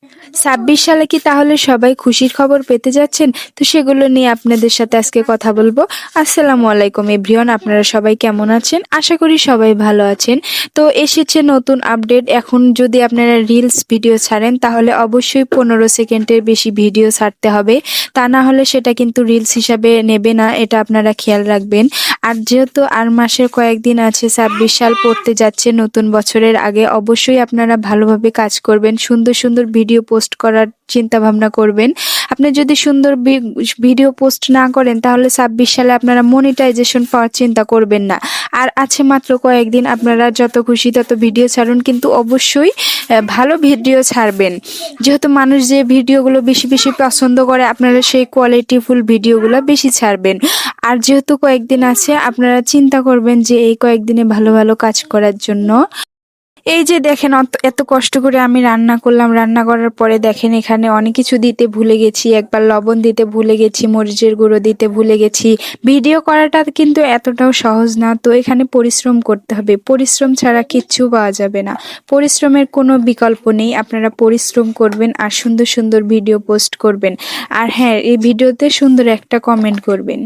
২৬ সালে কি তাহলে সবাই খুশির খবর পেতে যাচ্ছেন? তো সেগুলো নিয়ে আপনাদের সাথে আজকে কথা বলবো। আসসালামু আলাইকুম এভরিওয়ান, আপনারা সবাই কেমন আছেন? আশা করি সবাই ভালো আছেন। তো এসেছে নতুন আপডেট। এখন যদি আপনারা রিলস ভিডিও ছাড়েন তাহলে অবশ্যই ১৫ সেকেন্ডের বেশি ভিডিও ছাড়তে হবে। তা না হলে সেটা কিন্তু রিলস হিসাবে নেবে না, এটা আপনারা খেয়াল রাখবেন। আর যেহেতু আর মাসের কয়েকদিন আছে, ২৬ সাল পড়তে যাচ্ছে, নতুন বছরের আগে অবশ্যই আপনারা ভালোভাবে কাজ করবেন, সুন্দর সুন্দর ভিডিও পোস্ট করার চিন্তা ভাবনা করবেন। আপনি যদি সুন্দর ভিডিও পোস্ট না করেন তাহলে ২৬ সালে আপনারা মনিটাইজেশন পাওয়ার চিন্তা করবেন না। আর আছে মাত্র কয়েকদিন, আপনারা যত খুশি তত ভিডিও ছাড়ুন, কিন্তু অবশ্যই ভালো ভিডিও ছাড়বেন। যেহেতু মানুষ যে ভিডিওগুলো বেশি বেশি পছন্দ করে, আপনারা সেই কোয়ালিটিফুল ভিডিওগুলো বেশি ছাড়বেন। আর যেহেতু কয়েকদিন আছে, আপনারা চিন্তা করবেন যে এই কয়েকদিনে ভালো ভালো কাজ করার জন্য। এই যে দেখেন, এত কষ্ট করে আমি রান্না করলাম, রান্না করার পরে দেখেন এখানে অনেক কিছু দিতে ভুলে গেছি। একবার লবণ দিতে ভুলে গেছি, মরিচের গুঁড়ো দিতে ভুলে গেছি। ভিডিও করাটা কিন্তু এতটাও সহজ না, তো এখানে পরিশ্রম করতে হবে। পরিশ্রম ছাড়া কিচ্ছু পাওয়া যাবে না। পরিশ্রমের কোনো বিকল্প নেই, আপনারা পরিশ্রম করবেন আর সুন্দর সুন্দর ভিডিও পোস্ট করবেন। আর হ্যাঁ, এই ভিডিওতে সুন্দর একটা কমেন্ট করবেন।